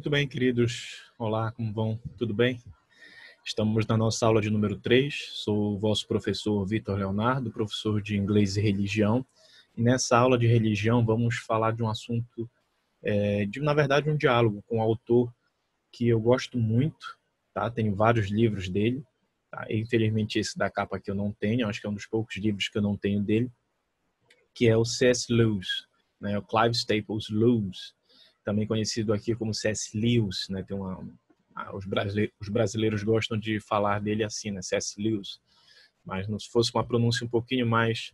Muito bem, queridos. Olá, como vão? Tudo bem? Estamos na nossa aula de número 3. Sou o vosso professor Vitor Leonardo, professor de inglês e religião. E nessa aula de religião vamos falar de um assunto, na verdade, um diálogo com um autor que eu gosto muito, tá? Tenho vários livros dele, tá? Infelizmente esse da capa aqui eu não tenho, acho que é um dos poucos livros que eu não tenho dele, que é o C.S. Lewis, né? O Clive Staples Lewis, também conhecido aqui como C.S. Lewis, né? Os brasileiros gostam de falar dele assim, né? C.S. Lewis, mas se fosse uma pronúncia um pouquinho mais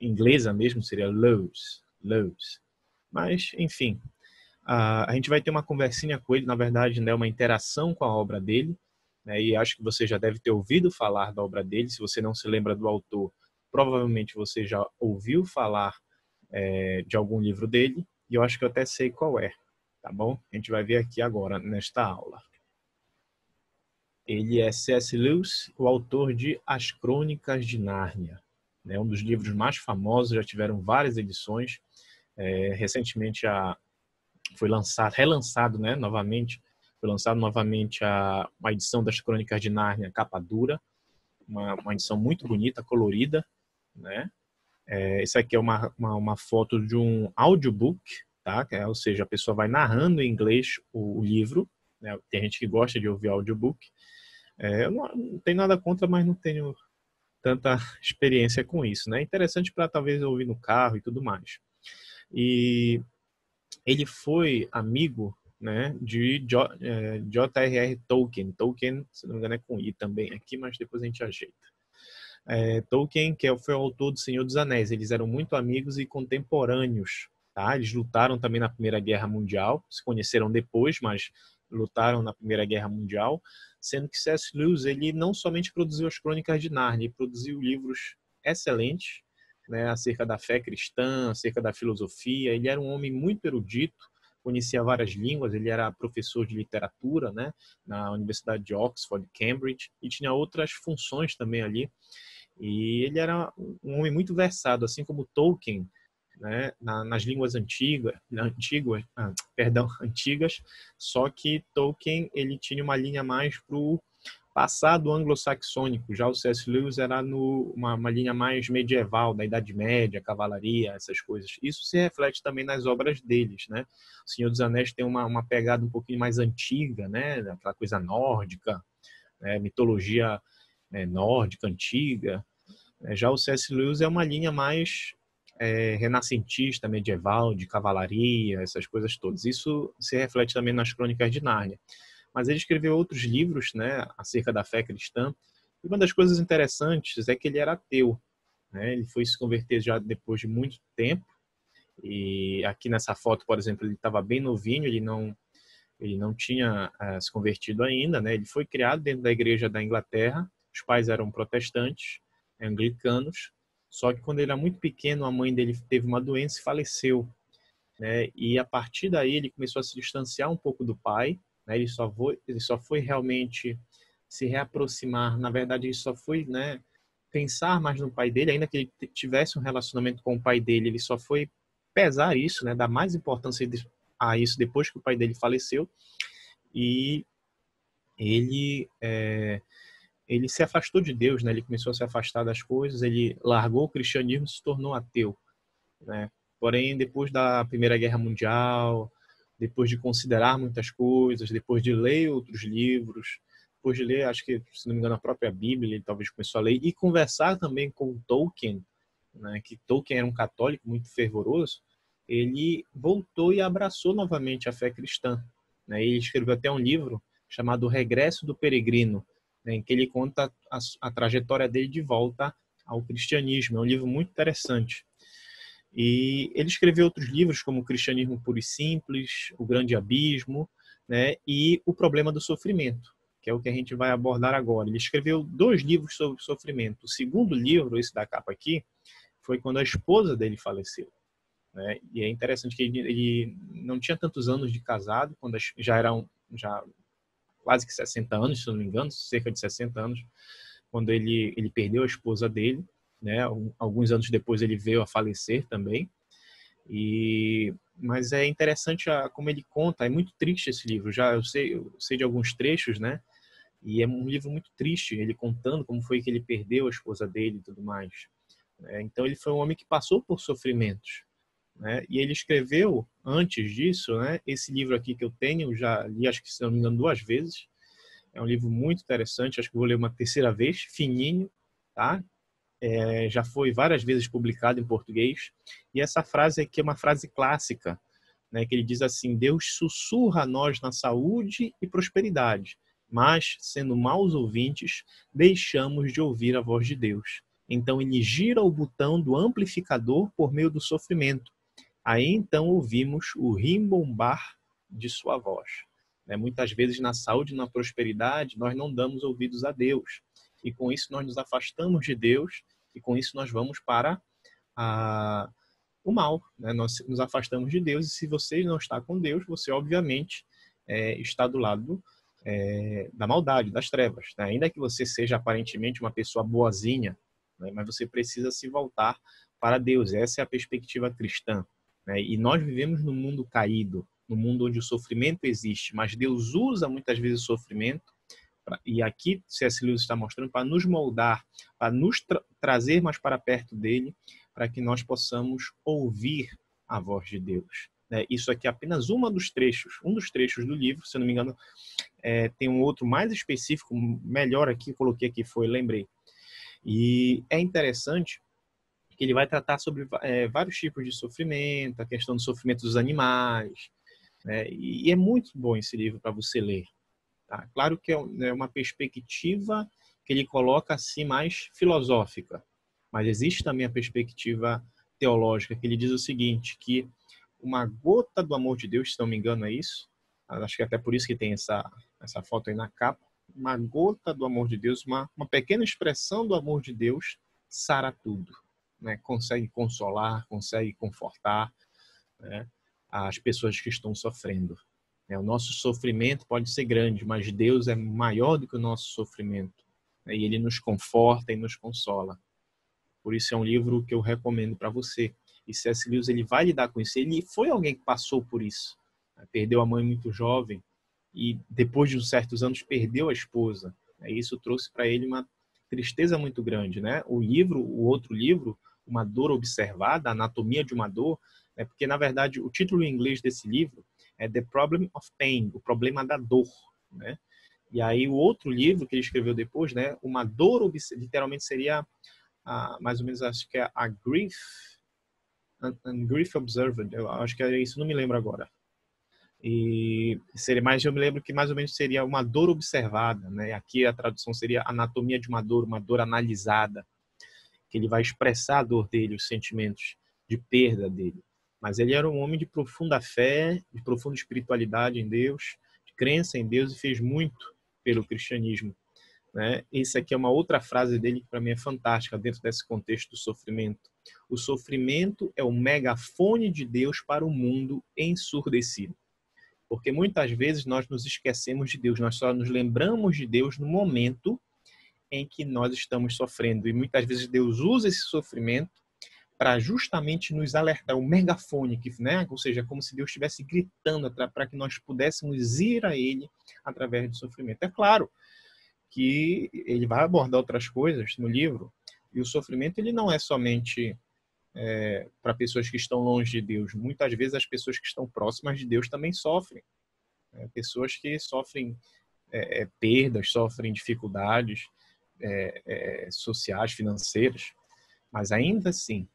inglesa mesmo, seria Lewis, Lewis. Mas, enfim, a gente vai ter uma conversinha com ele, na verdade, né? Uma interação com a obra dele, né? E acho que você já deve ter ouvido falar da obra dele. Se você não se lembra do autor, provavelmente você já ouviu falar de algum livro dele, e eu acho que eu até sei qual é, tá bom? A gente vai ver aqui agora, nesta aula. Ele é C.S. Lewis, o autor de As Crônicas de Nárnia, né? Um dos livros mais famosos, já tiveram várias edições. Recentemente foi relançado, né, novamente, foi lançado novamente uma edição das Crônicas de Nárnia, capa dura, uma edição muito bonita, colorida, né? Isso aqui é uma foto de um audiobook, tá? Ou seja, a pessoa vai narrando em inglês o livro, né? Tem gente que gosta de ouvir audiobook. Eu não tenho nada contra, mas não tenho tanta experiência com isso, né? Interessante para talvez ouvir no carro e tudo mais. E ele foi amigo, né, de J.R.R. Tolkien. Tolkien, se não me engano, é com I também aqui, mas depois a gente ajeita. Tolkien, que foi o autor do Senhor dos Anéis. Eles eram muito amigos e contemporâneos, tá? Eles lutaram também na Primeira Guerra Mundial, se conheceram depois, mas lutaram na Primeira Guerra Mundial, sendo que C.S. Lewis, ele não somente produziu as Crônicas de Nárnia, ele produziu livros excelentes, né, acerca da fé cristã, acerca da filosofia. Ele era um homem muito erudito, conhecia várias línguas, ele era professor de literatura, né, na Universidade de Oxford, Cambridge, e tinha outras funções também ali. E ele era um homem muito versado, assim como Tolkien, né, nas línguas antigas, só que Tolkien ele tinha uma linha mais para o passado anglo-saxônico, já o C.S. Lewis era uma linha mais medieval, da Idade Média, cavalaria, essas coisas. Isso se reflete também nas obras deles, né? O Senhor dos Anéis tem uma pegada um pouquinho mais antiga, né? Aquela coisa nórdica, né? Mitologia nórdica, antiga. Já o C.S. Lewis é uma linha mais renascentista, medieval, de cavalaria, essas coisas todas. Isso se reflete também nas Crônicas de Nárnia. Mas ele escreveu outros livros, né, acerca da fé cristã. E uma das coisas interessantes é que ele era ateu, né? Ele foi se converter já depois de muito tempo. E aqui nessa foto, por exemplo, ele estava bem novinho, ele não tinha se convertido ainda, né? Ele foi criado dentro da igreja da Inglaterra. Os pais eram protestantes, anglicanos. Só que quando ele era muito pequeno, a mãe dele teve uma doença e faleceu, né? E a partir daí ele começou a se distanciar um pouco do pai, né? Ele só foi realmente se reaproximar. Na verdade, ele só foi, né, pensar mais no pai dele, ainda que ele tivesse um relacionamento com o pai dele, ele só foi pesar isso, né? Dar mais importância a isso depois que o pai dele faleceu. E ele ele se afastou de Deus, né? Ele começou a se afastar das coisas, ele largou o cristianismo e se tornou ateu, né? Porém, depois da Primeira Guerra Mundial, depois de considerar muitas coisas, depois de ler outros livros, depois de ler, acho que, se não me engano, a própria Bíblia, ele talvez começou a ler, e conversar também com Tolkien, né, que Tolkien era um católico muito fervoroso, ele voltou e abraçou novamente a fé cristã, né? Ele escreveu até um livro chamado O Regresso do Peregrino, né, em que ele conta a trajetória dele de volta ao cristianismo. É um livro muito interessante. E ele escreveu outros livros como O Cristianismo Puro e Simples, O Grande Abismo, né, e O Problema do Sofrimento, que é o que a gente vai abordar agora. Ele escreveu 2 livros sobre sofrimento. O segundo livro, esse da capa aqui, foi quando a esposa dele faleceu, né? E é interessante que ele não tinha tantos anos de casado, quando já quase que 60 anos, se não me engano, cerca de 60 anos, quando ele perdeu a esposa dele, né? Alguns anos depois ele veio a falecer também. E Mas é interessante como ele conta, é muito triste esse livro, eu sei de alguns trechos, né? E é um livro muito triste, ele contando como foi que ele perdeu a esposa dele e tudo mais. Então ele foi um homem que passou por sofrimentos, né? E ele escreveu, antes disso, né, esse livro aqui que eu tenho, já li, acho que se não me engano, 2 vezes. É um livro muito interessante, acho que vou ler uma terceira vez, fininho, tá? Já foi várias vezes publicado em português. E essa frase aqui é uma frase clássica, né, que ele diz assim: Deus sussurra a nós na saúde e prosperidade, mas, sendo maus ouvintes, deixamos de ouvir a voz de Deus. Então ele gira o botão do amplificador por meio do sofrimento. Aí então ouvimos o rimbombar de sua voz. Muitas vezes na saúde e na prosperidade nós não damos ouvidos a Deus. E com isso nós nos afastamos de Deus e com isso nós vamos para o mal. Nós nos afastamos de Deus e se você não está com Deus, você obviamente está do lado da maldade, das trevas. Ainda que você seja aparentemente uma pessoa boazinha, mas você precisa se voltar para Deus. Essa é a perspectiva cristã. E nós vivemos num mundo caído, num mundo onde o sofrimento existe, mas Deus usa muitas vezes o sofrimento, e aqui C.S. Lewis está mostrando, para nos moldar, para nos trazer mais para perto dele, para que nós possamos ouvir a voz de Deus. Isso aqui é apenas um dos trechos do livro, se eu não me engano, tem um outro mais específico, melhor aqui, coloquei aqui, lembrei. E é interessante que ele vai tratar sobre vários tipos de sofrimento, a questão do sofrimento dos animais, e é muito bom esse livro para você ler. Tá? Claro que é uma perspectiva que ele coloca assim mais filosófica, mas existe também a perspectiva teológica, que ele diz o seguinte, que uma gota do amor de Deus, se não me engano é isso, acho que é até por isso que tem essa foto aí na capa, uma gota do amor de Deus, uma pequena expressão do amor de Deus sara tudo. Consegue consolar, consegue confortar, as pessoas que estão sofrendo. O nosso sofrimento pode ser grande, mas Deus é maior do que o nosso sofrimento. E Ele nos conforta e nos consola. Por isso é um livro que eu recomendo para você. E C.S. Lewis ele vai lidar com isso. Ele foi alguém que passou por isso. Perdeu a mãe muito jovem e depois de uns certos anos perdeu a esposa. E isso trouxe para ele uma tristeza muito grande. O outro livro, Uma Dor Observada, Anatomia de uma Dor, porque na verdade o título em inglês desse livro é The Problem of Pain, o problema da dor, E aí o outro livro que ele escreveu depois, Uma Dor, literalmente seria mais ou menos, acho que é a Grief, Grief Observed, eu acho que é isso, não me lembro agora. E seria mais, eu me lembro que mais ou menos seria uma dor observada, Aqui a tradução seria anatomia de uma dor analisada, que ele vai expressar a dor dele, os sentimentos de perda dele. Mas ele era um homem de profunda fé, de profunda espiritualidade em Deus, de crença em Deus e fez muito pelo cristianismo. Essa aqui é uma outra frase dele que para mim é fantástica dentro desse contexto do sofrimento. O sofrimento é o megafone de Deus para o mundo ensurdecido. Porque muitas vezes nós nos esquecemos de Deus, nós só nos lembramos de Deus no momento em que nós estamos sofrendo. E muitas vezes Deus usa esse sofrimento para justamente nos alertar, o megafone, ou seja, como se Deus estivesse gritando para que nós pudéssemos ir a Ele através do sofrimento. É claro que ele vai abordar outras coisas no livro, e o sofrimento ele não é somente para pessoas que estão longe de Deus. Muitas vezes as pessoas que estão próximas de Deus também sofrem. Pessoas que sofrem perdas, sofrem dificuldades sociais, financeiras, mas ainda assim,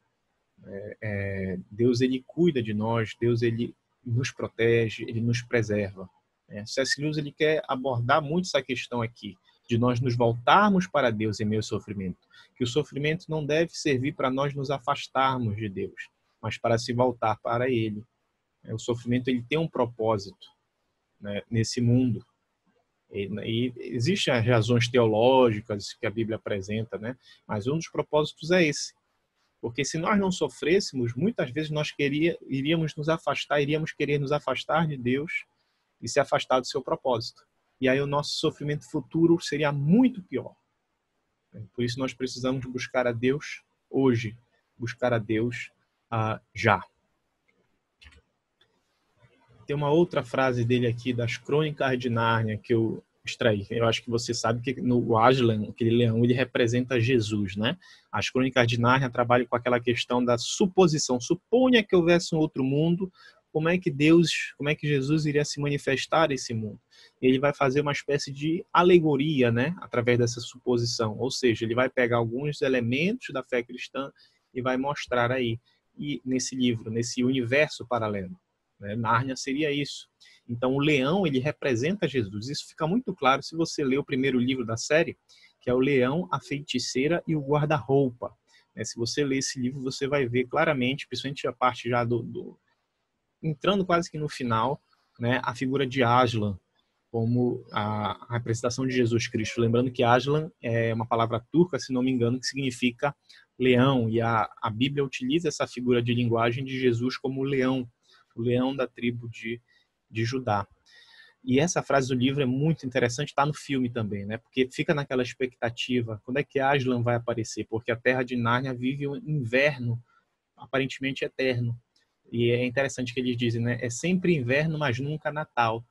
Deus ele cuida de nós, Deus ele nos protege, ele nos preserva. C.S. Lewis ele quer abordar muito essa questão aqui, de nós nos voltarmos para Deus em meio ao sofrimento. Que o sofrimento não deve servir para nós nos afastarmos de Deus, mas para se voltar para Ele. O sofrimento ele tem um propósito nesse mundo. E existem as razões teológicas que a Bíblia apresenta, mas um dos propósitos é esse. Porque se nós não sofrêssemos, muitas vezes nós iríamos nos afastar, iríamos querer nos afastar de Deus e se afastar do seu propósito. E aí o nosso sofrimento futuro seria muito pior. Por isso nós precisamos buscar a Deus hoje, buscar a Deus já. Tem uma outra frase dele aqui das Crônicas de Nárnia que eu extraí. Eu acho que você sabe que no Aslan, aquele leão, ele representa Jesus, né? As Crônicas de Nárnia trabalham com aquela questão da suposição. Suponha que houvesse um outro mundo, como é que Jesus iria se manifestar nesse mundo? Ele vai fazer uma espécie de alegoria, né? Através dessa suposição. Ou seja, ele vai pegar alguns elementos da fé cristã e vai mostrar aí, e nesse livro, nesse universo paralelo. Né? Nárnia seria isso. Então, o leão, ele representa Jesus. Isso fica muito claro se você ler o primeiro livro da série, que é o Leão, a Feiticeira e o Guarda-Roupa. Se você ler esse livro, você vai ver claramente, principalmente a parte já entrando quase que no final, né, a figura de Aslan, como a representação de Jesus Cristo. Lembrando que Aslan é uma palavra turca, se não me engano, que significa leão, e a Bíblia utiliza essa figura de linguagem de Jesus como leão, o leão da tribo de Judá. E essa frase do livro é muito interessante, está no filme também, né? Porque fica naquela expectativa, quando é que Aslan vai aparecer? Porque a Terra de Nárnia vive um inverno aparentemente eterno. E é interessante que eles dizem, né? É sempre inverno, mas nunca Natal.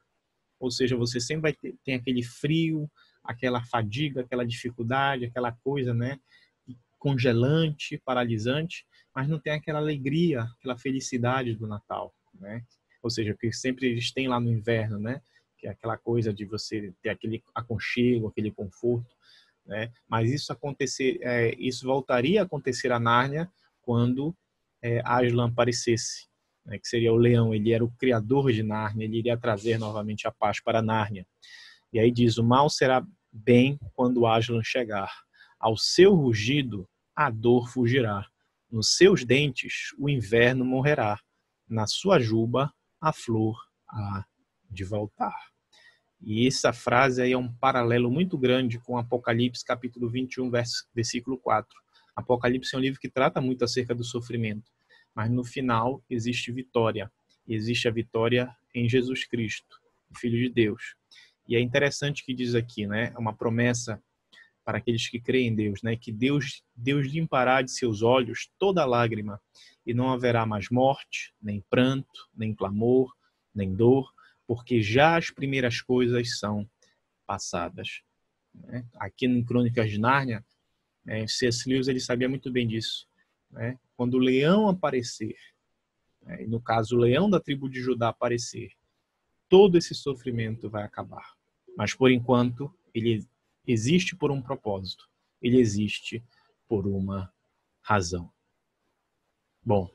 Ou seja, você sempre vai ter aquele frio, aquela fadiga, aquela dificuldade, aquela coisa, né? Congelante, paralisante, mas não tem aquela alegria, aquela felicidade do Natal, né? Ou seja, que sempre eles têm lá no inverno, né? Que é aquela coisa de você ter aquele aconchego, aquele conforto, né? Mas isso voltaria a acontecer a Nárnia quando Aslan aparecesse, né? Que seria o leão. Ele era o criador de Nárnia, ele iria trazer novamente a paz para Nárnia. E aí diz: o mal será bem quando Aslan chegar. Ao seu rugido, a dor fugirá. Nos seus dentes, o inverno morrerá. Na sua juba, a flor há de voltar. E essa frase aí é um paralelo muito grande com Apocalipse, capítulo 21, versículo 4. Apocalipse é um livro que trata muito acerca do sofrimento, mas no final existe vitória. Existe a vitória em Jesus Cristo, o Filho de Deus. E é interessante que diz aqui, né? É uma promessa para aqueles que creem em Deus, né? Que Deus limpará de seus olhos toda lágrima e não haverá mais morte, nem pranto, nem clamor, nem dor, porque já as primeiras coisas são passadas. Né? Aqui em Crônicas de Nárnia, C.S. Lewis ele sabia muito bem disso. Né? Quando o leão aparecer, e no caso o leão da tribo de Judá aparecer, todo esse sofrimento vai acabar. Mas por enquanto ele existe por um propósito. Ele existe por uma razão. Bom,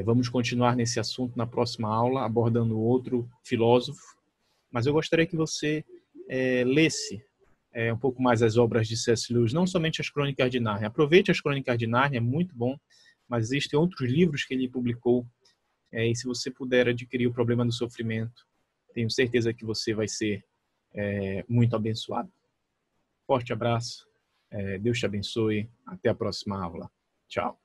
vamos continuar nesse assunto na próxima aula, abordando outro filósofo. Mas eu gostaria que você lesse um pouco mais as obras de C.S. Lewis, não somente as Crônicas de Nárnia. Aproveite as Crônicas de Nárnia, é muito bom, mas existem outros livros que ele publicou. E se você puder adquirir O Problema do Sofrimento, tenho certeza que você vai ser muito abençoado. Forte abraço, Deus te abençoe, até a próxima aula. Tchau.